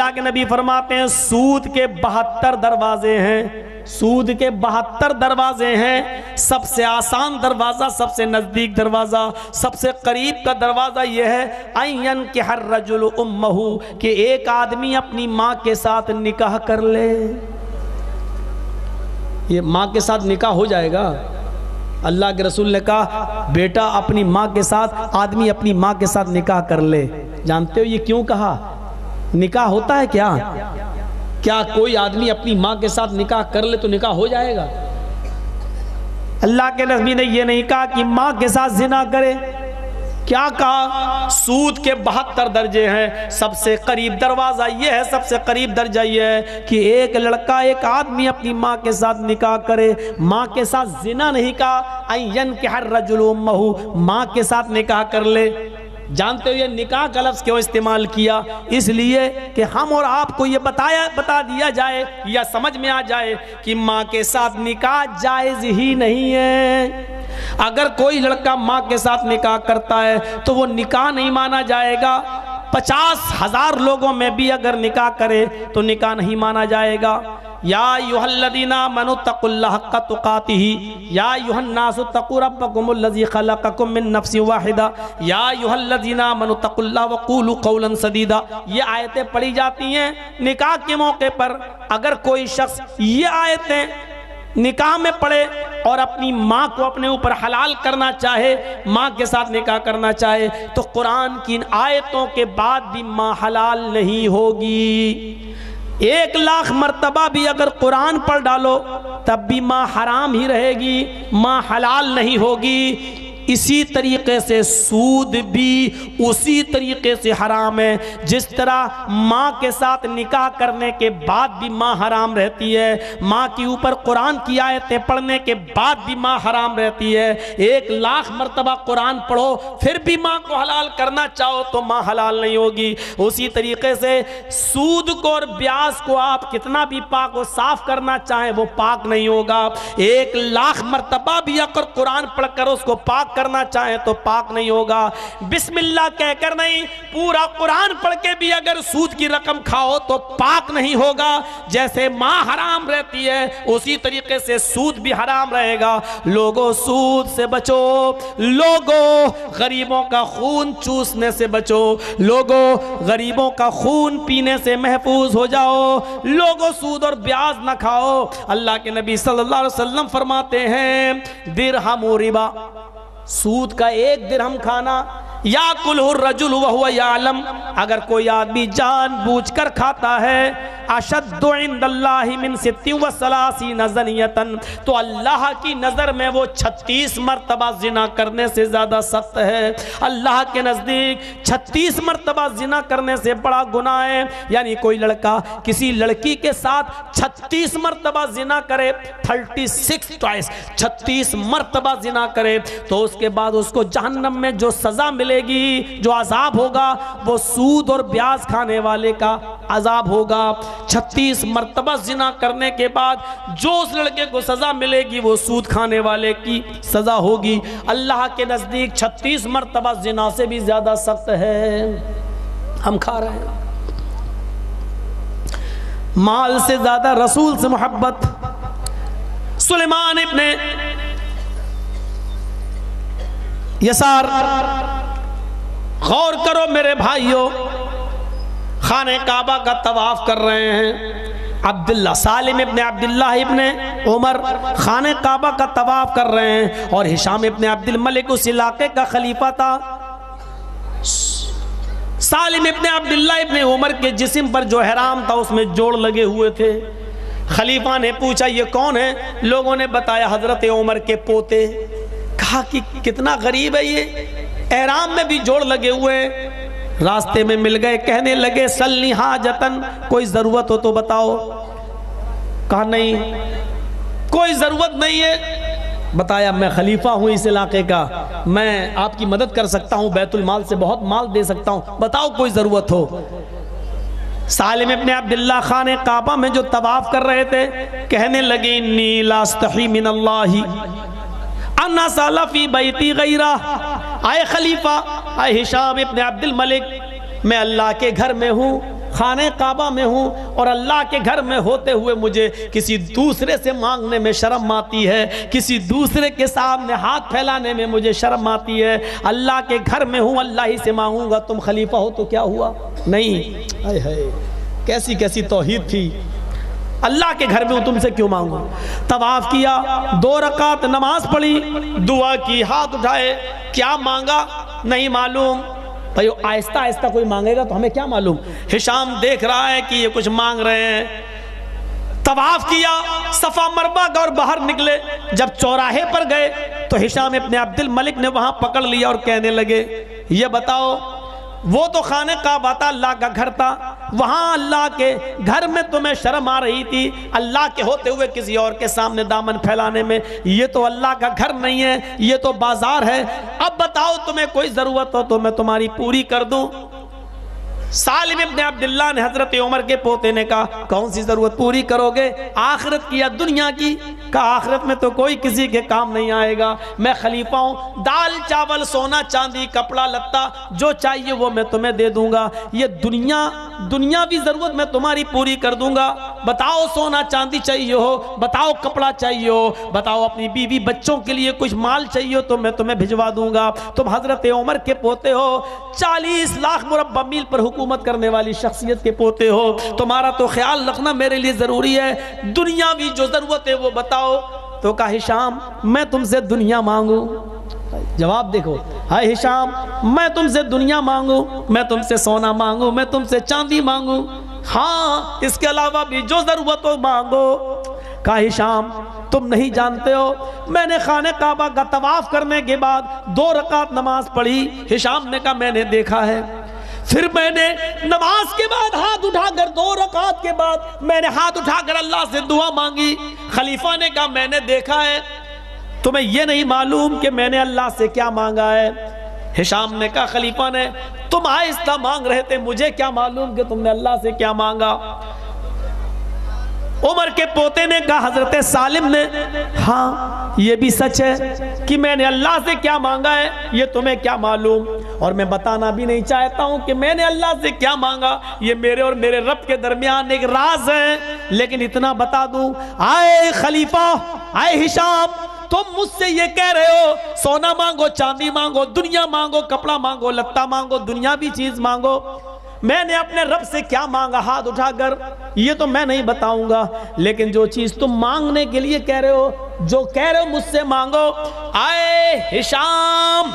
اللہ کے نبی فرماتے ہیں سود کے 72 دروازے ہیں، سود کے 72 دروازے ہیں۔ سب سے آسان دروازہ، سب سے نزدیک دروازہ، سب سے قریب کا دروازہ یہ ہے ان ينكح الرجل امه، کہ ایک آدمی اپنی ماں کے ساتھ نکاح کر لے۔ یہ ماں کے ساتھ نکاح ہو جائے گا؟ اللہ کے رسول نے کہا بیٹا اپنی ماں کے ساتھ، آدمی اپنی ماں کے ساتھ نکاح کر لے۔ جانتے ہو یہ کیوں کہا؟ نکاح ہوتا ہے کیا؟ کیا کوئی آدمی اپنی ماں کے ساتھ نکاح کر لے تو نکاح ہو جائے گا؟ اللہ کے نبی نے یہ نہیں کہا کہ ماں کے ساتھ زنا کرے۔ کیا کہا؟ سود کے 72 درجے ہیں، سب سے قریب دروازہ یہ ہے، سب سے قریب درجہ یہ ہے کہ ایک لڑکا، ایک آدمی اپنی ماں کے ساتھ نکاح کرے۔ ماں کے ساتھ زنا نہیں کہا، ان ينكح الرجل امه، ماں کے ساتھ نکاح کر لے۔ جانتے ہو یہ نکاح کا لفظ کیوں استعمال کیا؟ اس لیے کہ ہم اور آپ کو یہ بتا دیا جائے یا سمجھ میں آ جائے کہ ماں کے ساتھ نکاح جائز ہی نہیں ہے۔ اگر کوئی لڑکا ماں کے ساتھ نکاح کرتا ہے تو وہ نکاح نہیں مانا جائے گا۔ 50,000 لوگوں میں بھی اگر نکاح کرے تو نکاح نہیں مانا جائے گا۔ یا ایھا الذین آمنوا اتقوا اللہ حق تقاتہ یا ایھا الناس اتقوا ربکم الذی خلقکم من نفس واحدہ یا ایھا الذین آمنوا اتقوا اللہ وقولوا قولا سدیدا۔ یہ آیتیں پڑھی جاتی ہیں نکاح کے موقع پر۔ اگر کوئی شخص یہ آیتیں نکاح میں پڑھے اور اپنی ماں کو اپنے اوپر حلال کرنا چاہے، ماں کے ساتھ نکاح کرنا چاہے، تو قرآن کی ان آیتوں کے بعد بھی ماں حلال نہیں ہوگی۔ 1,00,000 مرتبہ بھی اگر قرآن پڑھ ڈالو تب بھی ماں حرام ہی رہے گی، ماں حلال نہیں ہوگی۔ اسی طریقے سے سود بھی اسی طریقے سے حرام ہے۔ جس طرح ماں کے ساتھ نکاح کرنے کے بعد بھی ماں حرام رہتی ہے، ماں کے اوپر قرآن کی آیتیں پڑھنے کے بعد بھی ماں حرام رہتی ہے۔ 1,00,000 مرتبہ قرآن پڑھو پھر بھی ماں کو حلال کرنا چاہو تو ماں حلال نہیں ہوگی۔ اسی طریقے سے سود کو اور بیاج کو آپ کتنا بھی پاک و صاف کرنا چاہیں وہ پاک نہیں ہوگا۔ 1,00,000 مرتبہ بھی اگر قرآن پڑھ کر اس کو پاک کرنا چاہیں تو پاک نہیں ہوگا۔ بسم اللہ کہہ کر نہیں، پورا قرآن پڑھ کے بھی اگر سود کی رقم کھاؤ تو پاک نہیں ہوگا۔ جیسے ماں حرام رہتی ہے اسی طریقے سے سود بھی حرام رہے گا۔ لوگوں سود سے بچو، لوگوں غریبوں کا خون چوسنے سے بچو، لوگوں غریبوں کا خون پینے سے محفوظ ہو جاؤ، لوگوں سود اور بیاج نہ کھاؤ۔ اللہ کے نبی صلی اللہ علیہ وسلم فرماتے ہیں درہم و ربا، سود کا 1 درہم کھانا، یاکلہ الرجل وہو یعلم، اگر کوئی آدمی جان بوجھ کر کھاتا ہے، اشد عند اللہ من 36 زنیۃ، تو اللہ کی نظر میں وہ 36 مرتبہ زنا کرنے سے زیادہ سخت ہے۔ اللہ کے نزدیک 36 مرتبہ زنا کرنے سے بڑا گناہ ہے۔ یعنی کوئی لڑکا کسی لڑکی کے ساتھ 36 مرتبہ زنا کرے، 36 مرتبہ زنا کرے، تو اس کے بعد اس کو جہنم میں جو سزا ملے گی، جو عذاب ہوگا، وہ سود اور بیاج کھانے والے کا عذاب ہوگا۔ 36 مرتبہ زنا کرنے کے بعد جو اس لڑکے کو سزا ملے گی وہ سود کھانے والے کی سزا ہوگی۔ اللہ کے نزدیک 36 مرتبہ زنا سے بھی زیادہ سخت ہے۔ ہم کھا رہے ہیں مال سے زیادہ رسول سے محبت۔ سلیمان ابن یسار، غور کرو میرے بھائیوں، خانہ کعبہ کا طواف کر رہے ہیں۔ عبداللہ سالم ابن عبداللہ ابن عمر خانہ کعبہ کا طواف کر رہے ہیں، اور ہشام ابن عبد الملک اس علاقے کا خلیفہ تھا۔ سالم ابن عبداللہ ابن عمر کے جسم پر جو احرام تھا اس میں جوڑ لگے ہوئے تھے۔ خلیفہ نے پوچھا یہ کون ہے؟ لوگوں نے بتایا حضرت عمر کے پوتے۔ کہا کہ کتنا غریب ہے یہ، احرام میں بھی جوڑ لگے ہوئے۔ راستے میں مل گئے، کہنے لگے سلنی حاجتن، کوئی ضرورت ہو تو بتاؤ۔ کہا نہیں کوئی ضرورت نہیں ہے۔ بتایا میں خلیفہ ہوں اس علاقے کا، میں آپ کی مدد کر سکتا ہوں، بیت المال سے بہت مال دے سکتا ہوں، بتاؤ کوئی ضرورت ہو۔ سالم ابن عبداللہ خانہ کعبہ میں جو طواف کر رہے تھے کہنے لگے انی لا استحی من اللہ ان اسأل فی بیتی غیرہ۔ آئے خلیفہ، آئے ہشام ابن عبد الملک، میں اللہ کے گھر میں ہوں خانہ کعبہ میں ہوں اور اللہ کے گھر میں ہوتے ہوئے مجھے کسی دوسرے سے مانگنے میں شرم آتی ہے، کسی دوسرے کے سامنے ہاتھ پھیلانے میں مجھے شرم آتی ہے، اللہ کے گھر میں ہوں اللہ ہی سے مانگوں گا، تم خلیفہ ہو تو کیا ہوا؟ نہیں، ہائے ہائے کیسی کیسی توحید تھی، اللہ کے گھر میں ہوں تم سے کیوں مانگوں؟ طواف کیا، 2 رکعت نماز پڑھی، دعا کی، ہاتھ اٹھائے، کیا مانگا نہیں معلوم۔ بھائی آہستہ آہستہ کوئی مانگے گا تو ہمیں کیا معلوم؟ ہشام دیکھ رہا ہے کہ یہ کچھ مانگ رہے ہیں، طواف کیا، صفا مروا اور باہر نکلے، جب چوراہے پر گئے تو ہشام ابن عبد الملک نے وہاں پکڑ لیا اور کہنے لگے یہ بتاؤ، وہ تو خانہ کعبہ تھا، اللہ کا گھر تھا، وہاں اللہ کے گھر میں تمہیں شرم آ رہی تھی اللہ کے ہوتے ہوئے کسی اور کے سامنے دامن پھیلانے میں، یہ تو اللہ کا گھر نہیں ہے، یہ تو بازار ہے، اب بتاؤ تمہیں کوئی ضرورت ہو تو میں تمہاری پوری کر دوں۔ سالم ابن عبداللہ نے حضرت عمر کے پوتے نے کہا کون سی ضرورت پوری کرو گے، آخرت کی یا دنیا کی؟ کہا آخرت میں تو کوئی کسی کے کام نہیں آئے گا، میں خلیفہ ہوں، دال چاول سونا چاندی کپڑا لتا جو چاہیے وہ میں تمہیں دے دوں گا، یہ دنیاوی ضرورت میں تمہاری پوری کر دوں گا، بتاؤ سونا چاندی چاہیے ہو، بتاؤ کپڑا چاہیے ہو، بتاؤ اپنی بیوی بچوں کے لیے کچھ مال چاہیے ہو تو میں تمہیں بھجوا دوں گا، تم حضرت عمر کے پوتے ہو، 40 لاکھ مربع میل پر حکومت کرنے والی شخصیت کے پوتے ہو، تمہارا تو خیال رکھنا میرے لیے ضروری ہے، دنیاوی جو ضرورت ہے وہ بتاؤ۔ تو کہا ہشام میں تم سے دنیا مانگوں؟ جواب دیکھو، ہائے ہشام میں تم سے دنیا مانگوں، میں تم سے سونا مانگوں، میں تم سے چاندی مانگوں؟ ہاں اس کے علاوہ بھی جو ضرورت ہو مانگو۔ کہا ہشام تم نہیں جانتے ہو میں نے خانہ کعبہ کا طواف کرنے کے بعد 2 رکعت نماز پڑھی، ہشام نے کہا میں نے دیکھا ہے، پھر میں نے نماز کے بعد ہاتھ اٹھا کر 2 رکعت کے بعد میں نے ہاتھ اٹھا کر اللہ سے دعا مانگی، خلیفہ نے کہا میں نے دیکھا ہے، تمہیں یہ نہیں معلوم کہ میں نے اللہ سے کیا مانگا ہے؟ ہشام نے کہا خلیفہ نے تم آہستہ مانگ رہے تھے، مجھے کیا معلوم کہ تم نے اللہ سے کیا مانگا؟ عمر کے پوتے نے کہا حضرت سالم نے ہاں یہ بھی سچ ہے کہ میں نے اللہ سے کیا مانگا ہے، یہ تمہیں کیا معلوم؟ اور میں بتانا بھی نہیں چاہتا ہوں کہ میں نے اللہ سے کیا مانگا، یہ میرے اور میرے رب کے درمیان ایک راز ہے، لیکن اتنا بتا دوں آئے خلیفہ، آئے ہشام، تم مجھ سے یہ کہہ رہے ہو سونا مانگو، چاندی مانگو، دنیا مانگو، کپڑا مانگو، لتا مانگو، دنیاوی چیز مانگو، میں نے اپنے رب سے کیا مانگا ہاتھ اٹھا کر یہ تو میں نہیں بتاؤں گا، لیکن جو چیز تم مانگنے کے لیے کہہ رہے ہو، جو کہہ رہے ہو مجھ سے مانگو۔ آئے ہشام،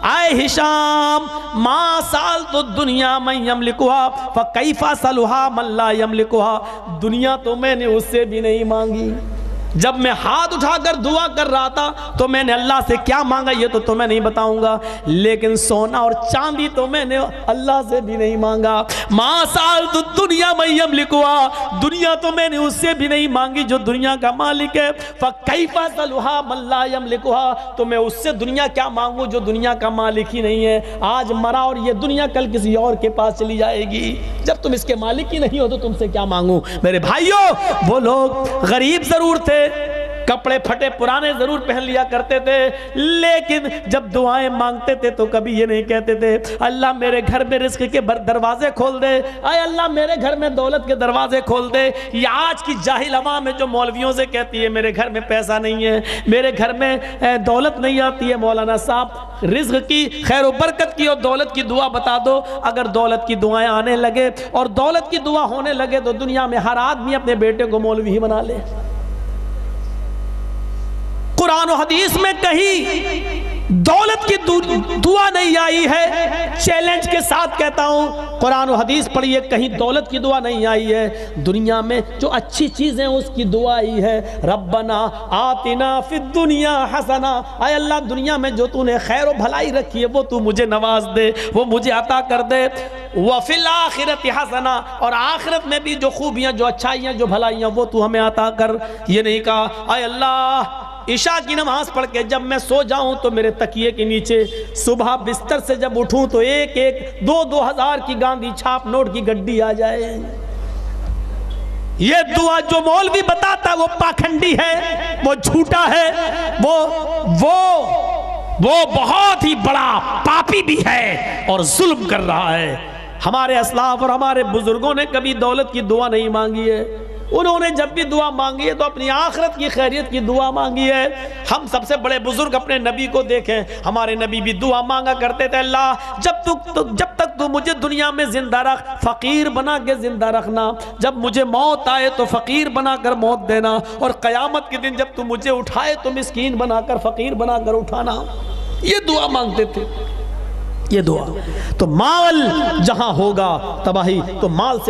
آئے ہشام، ما سالت الدنیا من یملکها فکیف اسألها من لا یملکها، دنیا تو میں نے اس سے بھی نہیں مانگی، جب میں ہاتھ اٹھا کر دعا کر رہا تھا تو میں نے اللہ سے کیا مانگا یہ تو تمہیں نہیں بتاؤں گا، لیکن سونا اور چاندی تو میں نے اللہ سے بھی نہیں مانگا۔ ما سالت الدنیا من یملکها، دنیا تو میں نے اس سے بھی نہیں مانگی جو دنیا کا مالک ہے، فکیف اسألها من لا یملکها، تو میں اس سے دنیا کیا مانگوں جو دنیا کا مالک ہی نہیں ہے، آج مرا اور یہ دنیا کل کسی اور کے پاس چلی جائے گی، جب تم اس کے مالک ہی نہیں ہو تو تم سے کیا مانگوں؟ میرے بھائیوں وہ لوگ غریب ضرور تھے، کپڑے پھٹے پرانے ضرور پہن لیا کرتے تھے، لیکن جب دعائیں مانگتے تھے تو کبھی یہ نہیں کہتے تھے اللہ میرے گھر میں رزق کے دروازے کھول دے، اے اللہ میرے گھر میں دولت کے دروازے کھول دے۔ یہ آج کی جاہل عوام ہے جو مولویوں سے کہتی ہے میرے گھر میں پیسہ نہیں ہے، میرے گھر میں دولت نہیں آتی ہے، مولانا صاحب رزق کی خیر و برکت کی اور دولت کی دعا بتا دو، اگر دولت کی دعائیں آنے لگے اور دولت کی دعا ہونے لگے تو دنیا میں ہر آدمی اپنے بیٹے کو مولوی ہی بنا لے۔ قرآن و حدیث میں کہیں دولت کی دعا نہیں آئی ہے، چیلنج کے ساتھ کہتا ہوں قرآن و حدیث پڑھیے کہیں دولت کی دعا نہیں آئی ہے، دنیا میں جو اچھی چیزیں اس کی دعا آئی ہے، ربنا آتنا فی الدنیا حسنہ، اے اللہ دنیا میں جو تو نے خیر و بھلائی رکھی ہے وہ تو مجھے نواز دے، وہ مجھے عطا کر دے، وفی الآخرت حسنہ، اور آخرت میں بھی جو خوبیاں جو اچھائیاں جو بھلائیاں وہ تو ہمیں عطا کر۔ یہ نہیں کہا اے اللہ عشاء کی نماز پڑھ کے جب میں سو جاؤں تو میرے تکیے کے نیچے صبح بستر سے جب اٹھوں تو ایک ایک 2,000 کی گاندھی چھاپ نوٹ کی گڈی آ جائے۔ یہ دعا جو مولوی بتاتا ہے وہ پاکھنڈی ہے، وہ جھوٹا ہے، وہ بہت ہی بڑا پاپی بھی ہے اور ظلم کر رہا ہے۔ ہمارے اسلاف اور ہمارے بزرگوں نے کبھی دولت کی دعا نہیں مانگی ہے، انہوں نے جب بھی دعا مانگی ہے تو اپنی آخرت کی خیریت کی دعا مانگی ہے۔ ہم سب سے بڑے بزرگ اپنے نبی کو دیکھیں، ہمارے نبی بھی دعا مانگا کرتے تھے، اللہ جب تک تو مجھے دنیا میں زندہ رکھ، فقیر بنا کے زندہ رکھنا، جب مجھے موت آئے تو فقیر بنا کر موت دینا، اور قیامت کے دن جب تو مجھے اٹھائے تو مسکین بنا کر، فقیر بنا کر اٹھانا۔ یہ دعا مانگتے تھے، یہ دعا۔ تو مال جہاں ہوگا تباہی، تو مال سے